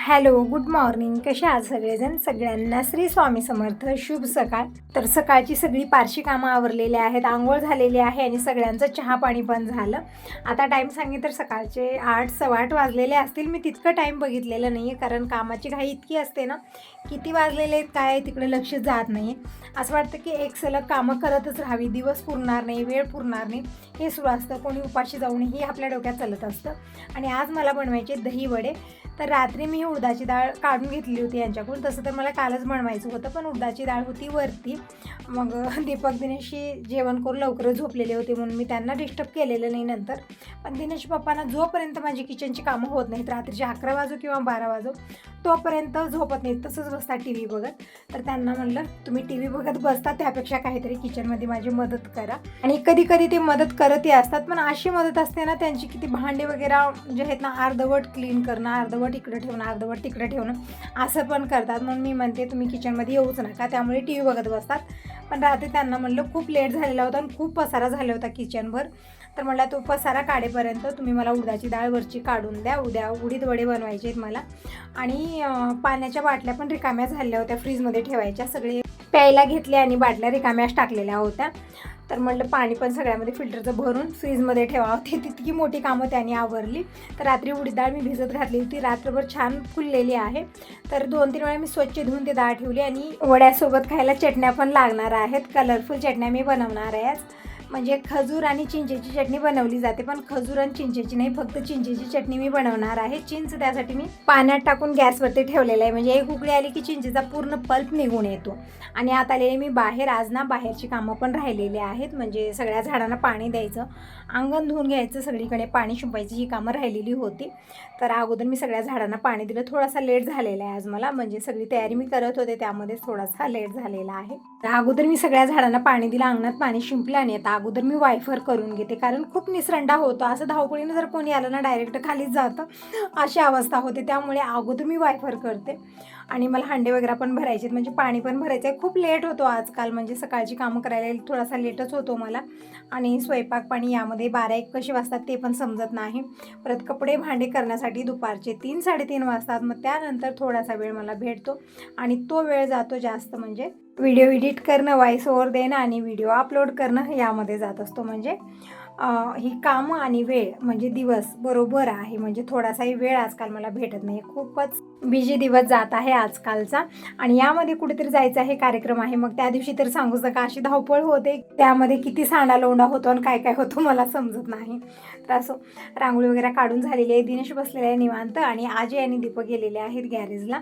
Hello, good morning. कसे आहात सगळेजण? सगळ्यांना श्री स्वामी समर्थ. शुभ सकाळ. तर सकाळची सगळी पारशी कामं आवरलेली आहेत, आंघोळ झालेली आहे आणि सगळ्यांचं चहा पाणी पण झालं. आता टाईम सांगितलं तर सकाळचे 8 सव्वा 8 वाजलेले असतील. मी तितकं टाईम बघितलेलं नाही आहे, कारण कामाची घाई इतकी असते ना, किती वाजलेले आहेत काय तिकडे लक्ष जात नाही. असं वाटतं की एक सलग कामं करतच राहावी, दिवस पुरणार नाही, वेळ पुरणार नाही, हे सुरू असतं. कोणी उपाशी जाऊ नये हे आपल्या डोक्यात चालत असतं. आणि आज मला बनवायचे दही वडे. तर रात्री मी उडदाची डाळ काढून घेतली होती यांच्याकडून. तसं तर मला कालच बनवायचं होतं, पण उडदाची डाळ होती वरती. मग दीपक दिनेशशी जेवण करून लवकरच झोपलेले होते, म्हणून मी त्यांना डिस्टर्ब केलेलं नाही नंतर. पण दिनेश पप्पांना जोपर्यंत माझी किचनची कामं होत नाहीत, रात्रीचे 11 वाजो किंवा 12 वाजो, तोपर्यंत झोपत नाहीत, तसंच बसतात टी व्ही बघत. तर त्यांना म्हणलं तुम्ही टी व्ही बघत बसता, त्यापेक्षा काहीतरी किचनमध्ये माझी मदत करा. आणि कधी कधी ते मदत करतही असतात, पण अशी मदत असते ना त्यांची, किती भांडे वगैरे जे आहेत ना अर्धवट क्लीन करणं, अर्धवट इकडं ठेवणं, अर्धवट तिकडं ठेवणं, असं पण करतात. म्हणून मी म्हणते तुम्ही किचनमध्ये येऊच नका, त्यामुळे टी व्ही बघत बसतात. पण रात्री त्यांना म्हणलं खूप लेट झालेला होता आणि खूप पसारा झाला होता किचनभर. तर म्हणलं तो पसारा काढेपर्यंत तुम्ही मला उडदाची डाळ वरची काढून द्या, उद्या उडीद वडे बनवायचे आहेत मला. आणि पाण्याच्या बाटल्या पण रिकाम्या झालेल्या होत्या, फ्रीजमध्ये ठेवायच्या, सगळे प्यायला घेतले आणि बाटल्या रिकाम्याच टाकलेल्या होत्या. तर म्हटलं पाणी पण सगळ्यामध्ये फिल्टरचं भरून फ्रीजमध्ये ठेवावं. ते तितकी मोठी कामं त्यांनी आवरली. तर रात्री उडीद डाळ मी भिजत घातली होती, रात्रभर छान फुललेली आहे. तर 2-3 वेळा मी स्वच्छ धुवून ते डाळ ठेवली. आणि वड्यासोबत खायला चटण्या पण लागणार आहेत, कलरफुल चटण्या मी बनवणार आहे आज. म्हणजे खजूर आणि चिंचेची चटणी बनवली जाते, पण खजूर आणि चिंचेची नाही, फक्त चिंचेची चटणी मी बनवणार आहे. चिंच त्यासाठी मी पाण्यात टाकून गॅसवरती ठेवलेलं आहे, म्हणजे एक उकळी आली की चिंचेचा पूर्ण पल्प निघून येतो. आणि आता आलेले मी बाहेर, आज ना बाहेरची कामं पण राहिलेली आहेत, म्हणजे सगळ्या झाडांना पाणी द्यायचं, अंगण धुवून घ्यायचं, सगळीकडे पाणी शिंपायची ही कामं राहिलेली होती. तर अगोदर मी सगळ्या झाडांना पाणी दिलं. थोडासा लेट झालेला आहे आज मला, म्हणजे सगळी तयारी मी करत होते त्यामध्येच थोडासा लेट झालेला आहे. तर अगोदर मी सगळ्या झाडांना पाणी दिलं, अंगणात पाणी शिंपलं. आणि आता अगोदर मी वायफर करून घेते, कारण खूप निसरंडा होतो. असं धावपळीनं जर कोणी आलं ना डायरेक्ट खालीच जातं, अशी अवस्था होते. त्यामुळे अगोदर मी वायफर करते. आणि मला हांडे वगैरे पण भरायचे, म्हणजे पाणी पण भरायचं आहे. खूप लेट होतो आजकाल, म्हणजे सकाळची कामं करायला थोडासा लेटच होतो मला. आणि स्वयंपाक पाणी यामध्ये 12-1 कसे वाजतात ते पण समजत नाही. परत कपडे भांडे करण्यासाठी दुपारचे 3-3:30 वाजतात. मग त्यानंतर थोडासा वेळ मला भेटतो आणि तो वेळ जातो जास्त, म्हणजे व्हिडिओ एडिट करणं, व्हॉइस ओव्हर देणं आणि व्हिडिओ अपलोड करणं यामध्ये जात असतो. म्हणजे ही कामं आणि वेळ म्हणजे दिवस बरोबर आहे, म्हणजे थोडासाही वेळ आजकाल मला भेटत नाही. खूपच बिझी दिवस जात आहे आजकालचा. आणि यामध्ये कुठेतरी जायचं आहे, कार्यक्रम आहे, मग त्या दिवशी तर सांगूच नका, अशी धावपळ होते, त्यामध्ये किती सांडा लोंडा होतो आणि काय काय होतो मला समजत नाही. तर असं रांगोळी वगैरे काढून झालेली आहे, दिनेश बसलेला आहे निवांत, आणि आजी आणि दीपक गेलेले आहेत गॅरेजला.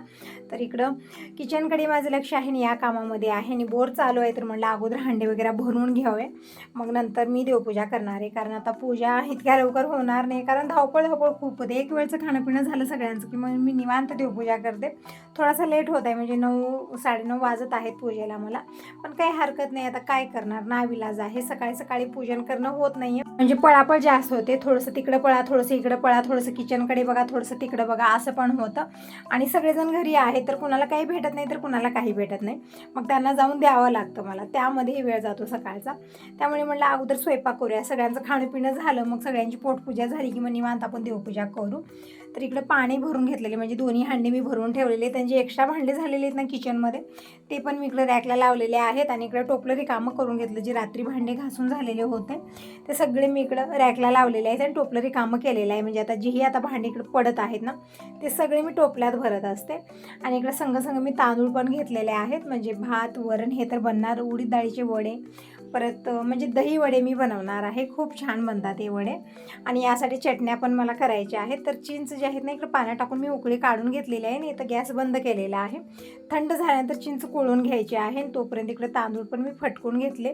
तर इकडं किचनकडे माझं लक्ष आहे आणि या कामामध्ये आहे. आणि बोर चालू आहे, तर म्हणलं अगोदर हांडे वगैरे भरून घ्यावे, मग नंतर मी देवपूजा करणार आहे. कारण आता पूजा इतक्या लवकर होणार नाही, कारण धावपळ खूप होते. एक वेळचं खाणं पिणं झालं सगळ्यांचं की मग मी निवांत देवपूजा करते. थोडासा लेट होत आहे, म्हणजे 9-9:30 वाजत आहेत पूजेला मला, पण काही हरकत नाही. आता काय करणार, नाविलाज आहे. सकाळी सकाळी पूजन करणं होत नाही आहे, म्हणजे पळापळ जास्त होते. थोडंसं तिकडं पळा, थोडंसं इकडं पळा, थोडंसं किचनकडे बघा, थोडंसं तिकडं बघा, असं पण होतं. आणि सगळेजण घरी आहेत, तर कुणाला काही भेटत नाही, तर कुणाला काही भेटत नाही, मग त्यांना जाऊन द्यावं लागतं मला, त्यामध्येही वेळ जातो सकाळचा. त्यामुळे म्हटलं अगोदर स्वयंपाक करूया, सगळ्यांचं खाणं पिणं झालं, मग सगळ्यांची पोटपूजा झाली की मग निवांत आपण देवपूजा करू. तर इकडे पाणी भरून घेतलेले, म्हणजे दोन्ही हांडे मी भरून ठेवलेले. त्यांचे एक्स्ट्रा भांडे झालेले आहेत ना किचनमध्ये, ते पण मी इकडे रॅकला लावलेले आहेत. आणि इकडे टोपलं रिकामं करून घेतलं, जे रात्री भांडे घासून झालेले होते ते सगळे मी इकडं रॅकला लावलेले आहेत आणि टोपलं रिकामं केलेलं आहे. म्हणजे आता जेही आता भांडे इकडे पडत आहेत ना, ते सगळे मी टोपल्यात भरत असते. आणि इकडे संग मी तांदूळ पण घेतलेले आहेत, म्हणजे भात वरण हे तर बनणार, उडीद डाळीचे वडे, परत म्हणजे दही वडे मी बनवणार आहे. खूप छान बनतात हे वडे. आणि यासाठी चटण्या पण मला करायच्या आहेत. तर चिंच जे आहेत ना, इकडे पाण्यात टाकून मी उकळी काढून घेतलेली आहे आणि इथं गॅस बंद केलेला आहे. थंड झाल्यानंतर चिंच कोळून घ्यायची आहे. आणि तोपर्यंत इकडे तांदूळ पण मी फटकून घेतले.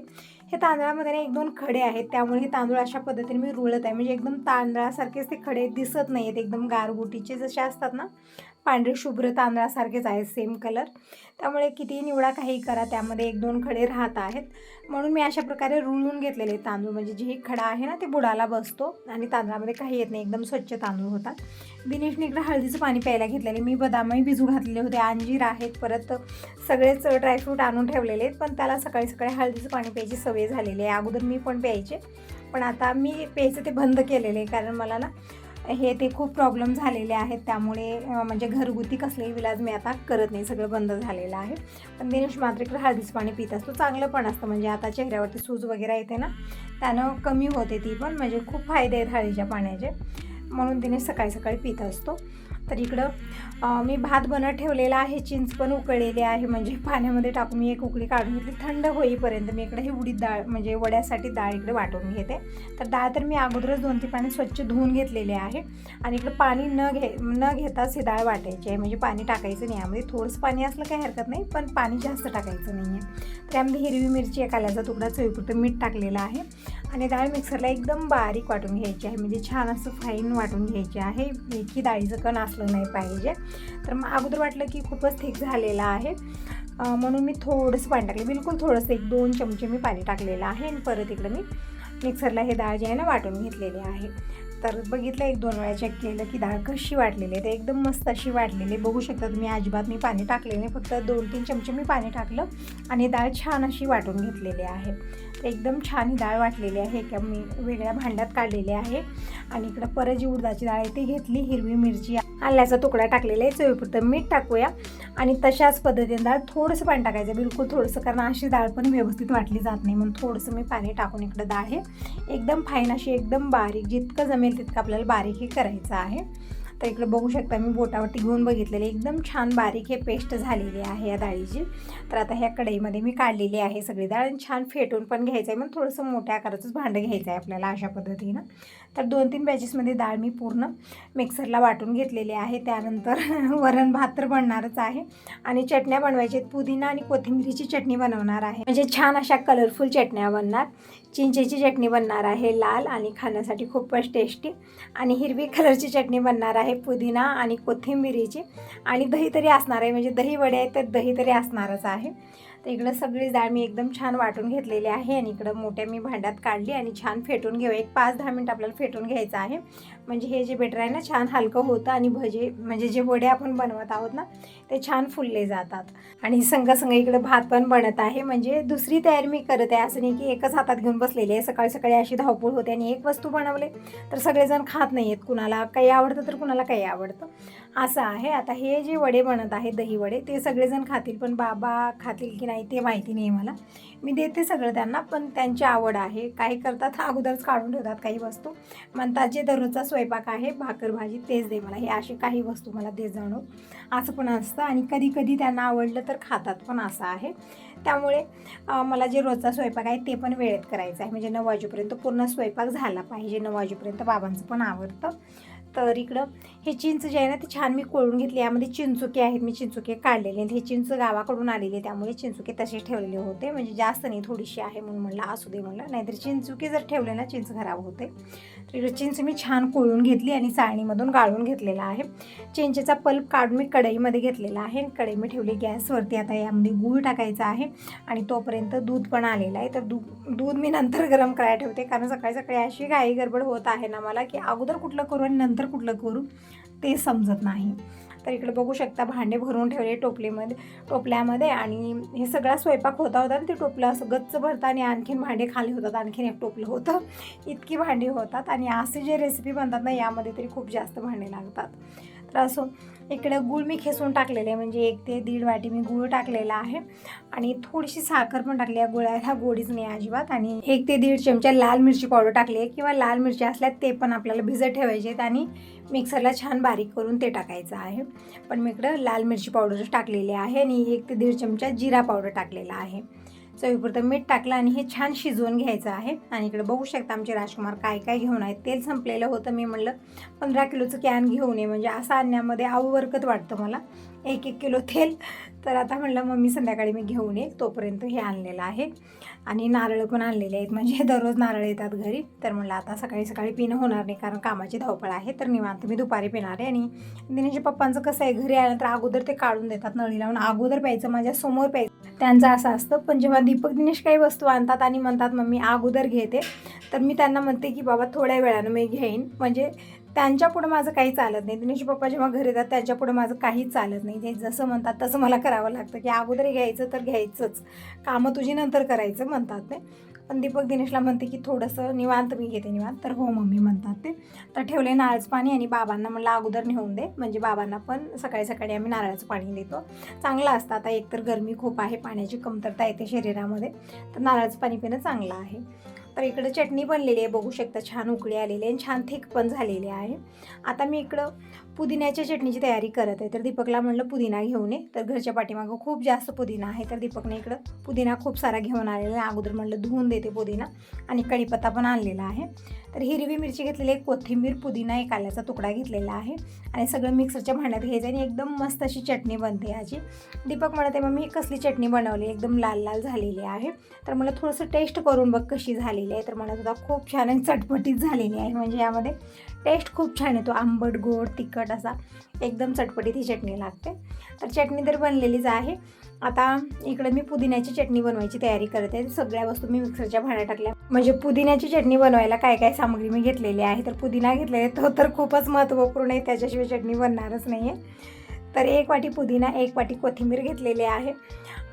हे तांदळामध्ये ना 1-2 खडे आहेत, त्यामुळे हे तांदूळ अशा पद्धतीने मी रुळत आहे, म्हणजे एकदम तांदळासारखेच ते खडे दिसत नाही आहेत, एकदम गारगुटीचे जसे असतात ना, पांढरे शुभ्र तांदळासारखेच आहेत, सेम कलर. त्यामुळे कितीही निवडा काही करा, त्यामध्ये 1-2 खडे राहत आहेत. म्हणून मी अशा प्रकारे रुळून घेतलेले तांदूळ, म्हणजे जे खडा आहे ना ते बुडाला बसतो आणि तांदळामध्ये काही येत नाही, एकदम स्वच्छ तांदूळ होतात. दिनेशने इकडे हळदीचं पाणी प्यायला घेतलेले, मी बदामही भिजू घातलेले होते, अंजीर आहेत, परत सगळेच ड्रायफ्रूट आणून ठेवलेले आहेत. पण त्याला सकाळी सकाळी हळदीचं पाणी प्यायची सवय झालेली आहे. अगोदर मी पण प्यायचे, पण आता मी प्यायचं ते बंद केलेलं आहे, कारण मला ना हे ते खूप प्रॉब्लेम झालेले आहेत, त्यामुळे म्हणजे घरगुती कसलेही इलाज मी आता करत नाही, सगळं बंद झालेलं आहे. पण दिनेश मात्र इकडे हळदीचं पाणी पित असतो, चांगलं पण असतं. म्हणजे आता चेहऱ्यावरती सूज वगैरे येते ना, त्यानं कमी होते ती पण, म्हणजे खूप फायदे आहेत हळदीच्या पाण्याचे, म्हणून दिनेश सकाळी सकाळी पित असतो. तर इकडं मी भात बनत ठेवलेला आहे, चिंच पण उकळलेली आहे, म्हणजे पाण्यामध्ये टाकून मी एक उकळी काढून घेतली. थंड होईपर्यंत मी इकडे ही उडीद डाळ म्हणजे वड्यासाठी डाळ इकडे वाटून घेते. तर डाळ तर मी अगोदरच 2-3 पाणी स्वच्छ धुवून घेतलेले आहे आणि इकडे पाणी न घेताच ही डाळ वाटायची आहे, म्हणजे पाणी टाकायचं नाही. यामध्ये थोडंसं पाणी असलं काही हरकत नाही, पण पाणी जास्त टाकायचं नाही आहे. त्यामध्ये हिरवी मिरची, एक आल्याचा तुकडा, चवीपुरतं मीठ टाकलेलं आहे आणि डाळ मिक्सरला एकदम बारीक वाटून घ्यायची आहे, म्हणजे छान असं फाईन वाटून घ्यायची आहे. एकही डाळीचं कण असलं नाही पाहिजे. तर मग अगोदर वाटलं की खूपच थिक झालेलं आहे, म्हणून मी थोडंसं पाणी टाकलं, बिलकुल थोडंसं, 1-2 चमचे मी पाणी टाकलेलं आहे आणि परत इकडं मी मिक्सरला हे डाळ जे आहे ना वाटून घेतलेली आहे. तर बघितलं, 1-2 वेळा चेक केलं की डाळ कशी वाटलेली आहे, तर एकदम मस्त अशी वाटलेली आहे. बघू शकता तुम्ही, अजिबात मी पाणी टाकले नाही, फक्त 2-3 चमचे मी पाणी टाकलं आणि डाळ छान अशी वाटून घेतलेली आहे. तर एकदम छान ही डाळ वाटलेली आहे, की मी वेगळ्या भांड्यात काढलेली आहे. आणि इकडं परत जी उडदाची डाळ आहे ती घेतली, हिरवी मिरची, आल्याचा तुकडा टाकलेला आहे, चवीपुरतं मीठ टाकूया आणि तशाच पद्धतीने डाळ थोडंसं पाणी टाकायचं, बिलकुल थोडंसं, कारण अशी डाळ पण व्यवस्थित वाटली जात नाही, म्हणून थोडंसं मी पाणी टाकून इकडं डाळ हे एकदम फाईन अशी, एकदम बारीक, जितकं जमेल तितकं आपल्याला बारीक हे करायचं आहे. तर इकडे बघू शकता, मी बोटावरती घेऊन बघितलेले, एकदम छान बारीक हे पेस्ट झालेली आहे या डाळीची. तर आता ह्या कढईमध्ये मी काढलेली आहे सगळी डाळ आणि छान फेटून पण घ्यायचं आहे, मग थोडंसं मोठ्या आकाराचंच भांडं घ्यायचं आहे आपल्याला अशा पद्धतीनं. तर 2-3 बॅचेसमध्ये डाळ मी पूर्ण मिक्सरला वाटून घेतलेली आहे. त्यानंतर वरण भात तर बनणारच आहे आणि चटण्या बनवायच्या आहेत. पुदिना आणि कोथिंबीरीची चटणी बनवणार आहे, म्हणजे छान अशा कलरफुल चटण्या बनणार. चिंचेची चटणी बनणार आहे लाल आणि खाण्यासाठी खूपच टेस्टी, आणि हिरवी कलरची चटणी बनणार आहे पुदिना आणि कोथिंबीरीची, आणि दही तरी असणार आहे, म्हणजे दही वडे आहेत तर दही तरी असणारच आहे. तर इकडं सगळी डाळ मी एकदम छान वाटून घेतलेली आहे आणि इकडं मोठ्या मी भांड्यात काढली आणि छान फेटून घेऊ, एक 5-10 मिनिट आपल्याला फेटून घ्यायचं आहे, म्हणजे हे जे बेटर आहे ना छान हलकं होतं आणि भजे म्हणजे जे वडे आपण बनवत आहोत ना ते छान फुलले जातात. आणि संग इकडं भात पण बनत आहे, म्हणजे दुसरी तयारी मी करत आहे, असं नाही की एकच हातात घेऊन बसलेली आहे. सकाळी सकाळी अशी धावपळ होते आणि एक वस्तू बनवले तर सगळेजण खात नाही आहेत, कुणाला काही आवडतं तर कुणाला काही आवडतं, असं आहे. आता हे जे वडे बनत आहे दही वडे, ते सगळेजण खातील, पण बाबा खातील की नाही ते माहिती नाही मला. मी देते सगळं त्यांना, पण त्यांची आवड आहे. काही करतात अगोदरच काढून ठेवतात काही वस्तू, म्हणतात जे दररोजचा स्वयंपाक आहे भाकर भाजी तेच दे मला, हे अशी काही वस्तू मला दे जाणू, असं पण असतं. आणि कधी कधी त्यांना आवडलं तर खातात पण, असं आहे. त्यामुळे मला जे रोजचा स्वयंपाक आहे ते पण वेळेत करायचं आहे, म्हणजे 9 वाजेपर्यंत पूर्ण स्वयंपाक झाला पाहिजे. 9 वाजेपर्यंत बाबांचं पण आवडतं. तर इकडं हे चिंच जे आहे ना ते छान मी कोळून घेतली, यामध्ये चिंचुके आहेत, मी चिंचुके काढलेले आहेत. हे चिंच गावाकडून आलेले, त्यामुळे चिंचुके तसे ठेवलेले होते, म्हणजे जास्त नाही, थोडीशी आहे म्हणून म्हणलं असू दे म्हणलं, नाहीतर चिंचुके जर ठेवले ना चिंच खराब होते. तर इकडे चिंच मी छान कोळून घेतली आणि चाळणीमधून गाळून घेतलेला आहे. चिंचेचा पल्प काढून मी कढईमध्ये घेतलेला आहे, कढई मी ठेवली गॅसवरती. आता यामध्ये गूळ टाकायचा आहे आणि तोपर्यंत दूध पण आलेलं आहे. तर दूध मी नंतर गरम करायला ठेवते, कारण सकाळी सकाळी अशी घाई गडबड होत आहे ना मला, की अगोदर कुठलं करू आणि नंतर कुठलं करू ते समजत नाही. तर इकडे बघू शकता भांडे भरून ठेवले टोपल्यामध्ये, आणि हे सगळा स्वयंपाक होता आणि ते टोपलं असं गच्च भरतं आणि आणखीन भांडे खाली होतात, आणखीन एक टोपलं होतं, इतकी भांडी होतात. आणि असे जे रेसिपी बनतात ना यामध्ये तरी खूप जास्त भांडे लागतात. तर असं इकडं गूळ मी खेसून टाकलेलं आहे, म्हणजे 1 ते 1.5 वाटी मी गूळ टाकलेला आहे आणि थोडीशी साखर पण टाकली आहे. गुळाला गोडीच नाही अजिबात. आणि 1 ते 1.5 चमचा लाल मिरची पावडर टाकली आहे, किंवा लाल मिरची असल्यात ते पण आपल्याला भिजत ठेवायचे आहेत आणि मिक्सरला छान बारीक करून ते टाकायचं आहे. पण मी इकडं लाल मिरची पावडरच टाकलेली आहे आणि 1 ते 1.5 चमचा जिरा पावडर टाकलेला आहे. चवीपुरतं मीठ टाकलं आणि हे छान शिजवून घ्यायचं आहे. आणि इकडे बघू शकता आमचे राजकुमार काय काय घेऊन आहेत. तेल संपलेलं होतं, मी म्हणलं 15 किलोचं कॅन घेऊन ये, म्हणजे असं आणण्यामध्ये अवरकत वाटतं मला, 1-1 किलो तेल. तर आता म्हणलं मम्मी संध्याकाळी मी घेऊन ये, तोपर्यंत हे आणलेलं आहे. आणि नारळ पण आणलेले आहेत, म्हणजे दररोज नारळ येतात घरी. तर म्हणलं आता सकाळी सकाळी पिणं होणार नाही, कारण कामाची धावपळ आहे, तर निवांत मी दुपारी पिणार आहे. आणि दिनेशच्या पप्पांचं कसं आहे, घरी आल्यानंतर अगोदर ते काढून देतात नळी लावून, अगोदर प्यायचं, माझ्या समोर प्यायचं, त्यांचं असं असतं. पण जेव्हा दीपक दिनेश काही वस्तू आणतात आणि म्हणतात मम्मी अगोदर घेते, तर मी त्यांना म्हणते की बाबा थोड्या वेळानं मी घेईन, म्हणजे त्यांच्या पुढं माझं काही चालत नाही. दिनेश पप्पा जेव्हा घरी येतात त्यांच्या पुढं माझं काहीच चालत नाही. ते जसं म्हणतात तसं मला करावं लागतं, की अगोदर घ्यायचं तर घ्यायचंच, कामं तुझी नंतर करायचं म्हणतात ते. पण दीपक दिनेशला म्हणते की थोडंसं निवांत मी घेते निवांत, तर हो मम्मी म्हणतात ते. तर ठेवले नारळाचं पाणी आणि बाबांना म्हणलं अगोदर नेऊन दे, म्हणजे बाबांना पण सकाळी सकाळी आम्ही नारळाचं पाणी देतो, चांगलं असतं. आता एकतर गरमी खूप आहे, पाण्याची कमतरता येते शरीरामध्ये, तर नारळाचं पाणी पिणं चांगलं आहे. तर इकडं चटणी बनलेली आहे, बघू शकता छान उकळी आलेली आहे आणि छान थिक पण झालेली आहे. आता मी इकडं पुदिन्याच्या चटणीची तयारी करत आहे. तर दीपकला म्हणलं पुदिना घेऊन ये, तर घरच्या पाठीमागं खूप जास्त पुदिना आहे, तर दीपकने इकडं पुदिना खूप सारा घेऊन आलेला आहे. अगोदर म्हणलं धुवून देते पुदिना, आणि कढीपत्ता पण आणलेला आहे. तर हिरवी मिरची घेतलेली आहे, कोथिंबीर, पुदिना, एक आल्याचा तुकडा घेतलेला आहे आणि सगळं मिक्सरच्या भांड्यात घ्यायचं आणि एकदम मस्त अशी चटणी बनते याची. दीपक म्हणत आहे मम्मी ही कसली चटणी बनवली, एकदम लाल लाल झालेली आहे. तर मला थोडंसं टेस्ट करून बघ कशी झालेली आहे. तर म्हणत होता खूप छान आणि चटपटीत झालेली आहे, म्हणजे यामध्ये टेस्ट खूप छान येतो, आंबट गोड तिखट असा एकदम चटपटीत ही चटणी लागते. तर चटणी तर बनलेलीच आहे. आता इकडे मी पुदिन्याची चटणी बनवायची तयारी करते. सगळ्या वस्तू मी मिक्सरच्या भांड्यात टाकल्या, म्हणजे पुदिन्याची चटणी बनवायला काय काय सामग्री मी घेतलेली आहे. तर पुदिना घेतलेला आहे, तो तर खूपच महत्त्वपूर्ण आहे, त्याच्याशिवाय चटणी बनणारच नाही आहे. तर 1 वाटी पुदिना, 1 वाटी कोथिंबीर घेतलेली आहे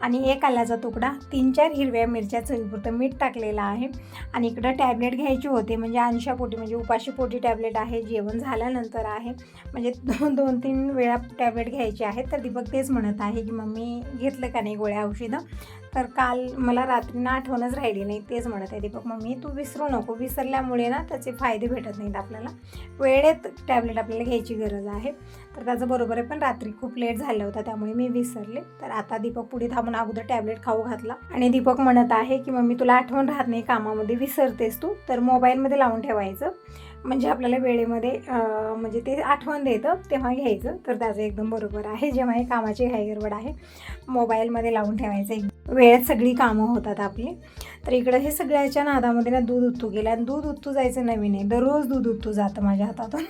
आणि 1 आल्याचा तुकडा, 3-4 हिरव्या मिरच्या, चवीपुरतं मीठ टाकलेलं आहे. आणि इकडं टॅबलेट घ्यायचे होते, म्हणजे अंशापोटी म्हणजे उपाशीपोटी टॅबलेट आहे, जेवण झाल्यानंतर आहे, म्हणजे 2-3 वेळा टॅबलेट घ्यायचे आहेत. तर दीपक तेच म्हणत आहे की मम्मी घेतलं का नाही गोळ्या औषधं. तर काल मला रात्रीनं आठवणच राहिली नाही, तेच म्हणत आहे दीपक मम्मी तू विसरू नको, विसरल्यामुळे ना त्याचे फायदे भेटत नाहीत आपल्याला, वेळेत टॅबलेट आपल्याला घ्यायची गरज आहे. तर त्याचं बरोबर आहे, पण रात्री खूप लेट झालं होतं त्यामुळे मी विसरले. तर आता दीपक पुढे थांबून अगोदर टॅबलेट खाऊ घातला आणि दीपक म्हणत आहे की मम्मी तुला आठवण राहत नाही कामामध्ये, विसरतेस तू, तर मोबाईलमध्ये लावून ठेवायचं, म्हणजे आपल्याला वेळेमध्ये म्हणजे ते आठवण देतं तेव्हा घ्यायचं. तर त्याचं एकदम बरोबर आहे, जेव्हा हे कामाची घाई गडबड आहे मोबाईलमध्ये लावून ठेवायचं, वेळेत सगळी कामं होतात आपली. तर इकडं हे सगळ्याच्या नादामध्ये ना दूध उत्तू गेलं, आणि दूध उत्तू जायचं नवीन आहे, दररोज दूध उत्तू जातं माझ्या हातातून.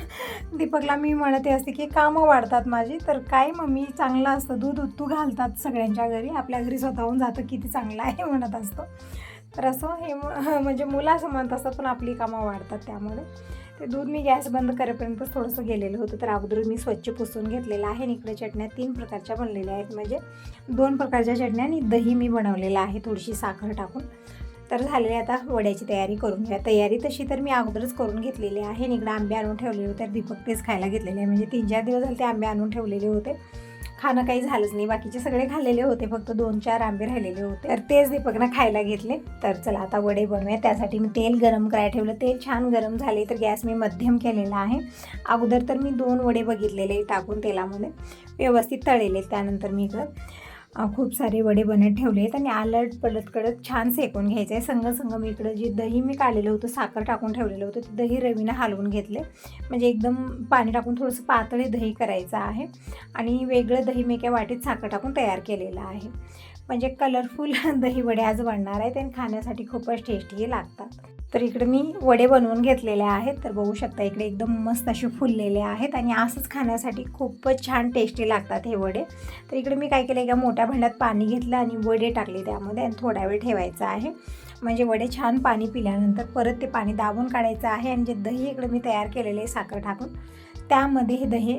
दीपकला मी म्हणते असते की कामं वाढतात माझी, तर काय मम्मी चांगलं असतं, दूध उत्तू घालतात सगळ्यांच्या घरी, आपल्या घरी स्वतःहून जातं किती चांगलं आहे म्हणत असतो. तर असं हे म्हणजे मुलं असं म्हणत असतात, पण आपली कामं वाढतात त्यामुळे. ते दूध मी गॅस बंद करेपर्यंतच थोडंसं गेलेलं होतं, तर अगोदर मी स्वच्छ पुसून घेतलेलं आहे. आणि इकडे चटण्या 3 प्रकारच्या बनलेल्या आहेत, म्हणजे 2 प्रकारच्या चटण्या आणि दही मी बनवलेलं आहे थोडीशी साखर टाकून. तर झालेली आता वड्याची तयारी करून घ्या. तयारी तशी तर मी अगोदरच करून घेतलेली आहे. आणि इकडे आंबे आणून ठेवलेले होते, तर दीपक तेच खायला घेतलेले आहे, म्हणजे 3-4 दिवस झाले ते आंबे आणून ठेवलेले होते, खाणं काही झालंच नाही, बाकीचे सगळे खाल्लेले होते, फक्त 2-4 आंबे राहिलेले होते, तर तेच दीपकनं खायला घेतले. तर चला आता वडे बनवूया. त्यासाठी मी तेल गरम करायला ठेवलं, तेल छान गरम झाले, तर गॅस मी मध्यम केलेला आहे. अगोदर तर मी 2 वडे बघितलेले टाकून तेलामध्ये व्यवस्थित तळलेले, त्यानंतर मी इकडं खूप सारे वडे बनत ठेवले आहेत आणि आलट पलट कडक छान सेकून घ्यायचं आहे. संग मी इकडं जे दही मी काढलेलं होतं, साखर टाकून ठेवलेलं होतं, ते दही रवीनं हलवून घेतले, म्हणजे एकदम पाणी टाकून थोडंसं पातळ दही करायचं आहे. आणि वेगळं दही मी एका वाटीत साखर टाकून तयार केलेलं आहे, म्हणजे कलरफुल दही वडे आज बनणार आहेत आणि खाण्यासाठी खूपच टेस्टी लागतात. तर इकडे मी वडे बनवून घेतलेले आहेत, तर बघू शकता इकडे एकदम मस्त असे फुललेले आहेत आणि असंच खाण्यासाठी खूपच छान टेस्टी लागतात हे वडे. तर इकडे मी काय केलं, एका मोठ्या भांड्यात पाणी घेतलं आणि वडे टाकले त्यामध्ये, आणि थोडा वेळ ठेवायचं आहे, म्हणजे वडे छान पाणी पिल्यानंतर परत ते पाणी दाबून काढायचं आहे. आणि जे दही इकडे मी तयार केलेले आहे साखर टाकून, त्यामध्ये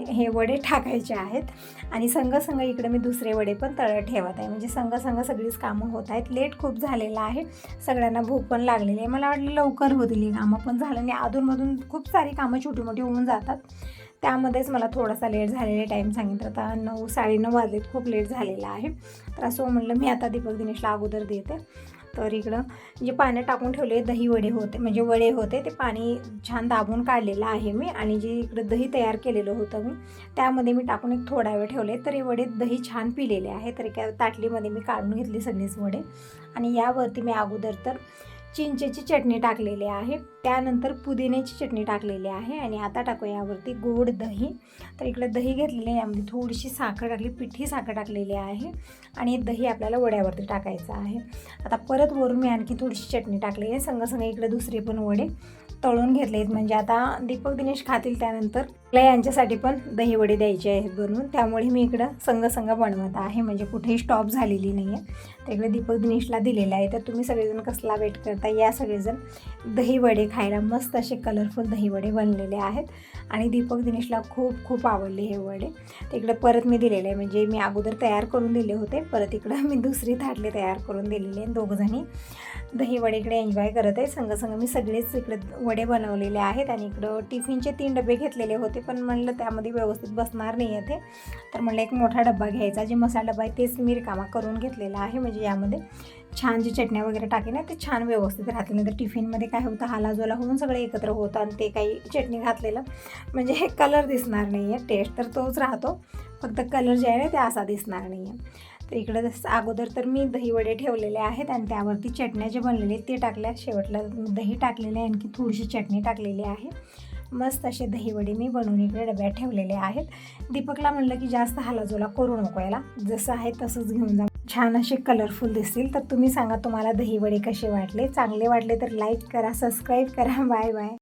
हे वडे टाकायचे आहेत. आणि संग इकडे मी दुसरे वडे पण तळत ठेवत आहे, म्हणजे संग सगळीच कामं होत आहेत. लेट खूप झालेलं आहे, सगळ्यांना भूक पण लागलेली आहे, मला वाटलं लवकर होतील ही कामं, पण झालं नाही, अधूनमधून खूप सारी कामं छोटी मोठी होऊन जातात, त्यामध्येच मला थोडासा लेट झालेला टाईम सांगितलं, आता 9-9:30 वाजलेत, खूप लेट झालेला आहे. तर असं म्हणलं मी आता दीपक दिनेशला अगोदर देते. तर इकडं जे पाण्यात टाकून ठेवले दही वडे होते, म्हणजे वडे होते, ते पाणी छान दाबून काढलेलं आहे मी. आणि जे इकडं दही तयार केलेलं होतं मी, त्यामध्ये मी टाकून एक थोडा वेळ ठेवले, तर हे वडे दही छान पिलेले आहे. तर एका ताटलीमध्ये मी काढून घेतली सगळीच वडे, आणि यावरती मी अगोदर तर चिंचेची चटणी टाकलेली आहे, त्यानंतर पुदिन्याची चटणी टाकलेली आहे, आणि आता टाकू यावरती गोड दही. तर इकडे दही घेतलेली आहे, यामध्ये थोडीशी साखर टाकली, पिठी साखर टाकलेली आहे, आणि दही आपल्याला वड्यावरती टाकायचं आहे. आता परत वरून मी आणखी थोडीशी चटणी टाकलेली आहे. संग इकडे दुसरे पण वडे तळून घेतले आहेत, म्हणजे आता दीपक दिनेश खातील त्यानंतर मला यांच्यासाठी पण दहीवडे द्यायचे आहेत बनवून, त्यामुळे मी इकडं संग बनवत आहे, म्हणजे कुठेही स्टॉप झालेली नाही आहे. तर इकडे दीपक दिनेशला दिलेलं आहे. तर तुम्ही सगळेजण कसला वेट करता, या सगळेजण दहीवडे खायला. मस्त असे कलरफुल दहीवडे बनलेले आहेत आणि दीपक दिनेशला खूप आवडले हे वडे. तर इकडं परत मी दिलेले आहे, म्हणजे मी अगोदर तयार करून दिले होते, परत इकडं मी दुसरी थाटले तयार करून दिलेले आहे. दोघंजणी दहीवडे इकडे एन्जॉय करत आहे. संग मी सगळेच इकडे वडे बनवलेले आहेत आणि इकडं टिफिनचे 3 डबे घेतलेले होते, पण म्हणलं त्यामध्ये व्यवस्थित बसणार नाही आहे ते, तर म्हणलं एक मोठा डब्बा घ्यायचा. जे मसाला डब्बा आहे तेच मी रिकामा करून घेतलेला आहे, म्हणजे यामध्ये छान जी चटण्या वगैरे टाकी ना ते छान व्यवस्थित राहते. नाही तर टिफिनमध्ये काय होतं, हालाजोला होऊन सगळं एकत्र होतं आणि ते काही चटणी घातलेलं म्हणजे हे कलर दिसणार नाही आहे. टेस्ट तर तोच राहतो, फक्त कलर जे आहे ना ते असा दिसणार नाही आहे. तर इकडं अगोदर तर मी दहीवडे ठेवलेले आहेत आणि त्यावरती चटण्या जे बनलेले ते टाकल्या. शेवटला दही टाकलेले आहे, आणखी थोडीशी चटणी टाकलेली आहे. मस्त असे दहीवडे मी बनवून इकडे डब्यात ठेवलेले आहेत. दीपकला म्हणलं की जास्त हालाजोला करू नको, याला जसं आहे तसंच घेऊन जा, छान असे कलरफुल दिसतील. तर तुम्ही सांगा तुम्हाला दहीवडे कसे वाटले. चांगले वाटले तर लाईक करा, सबस्क्राईब करा. Bye bye.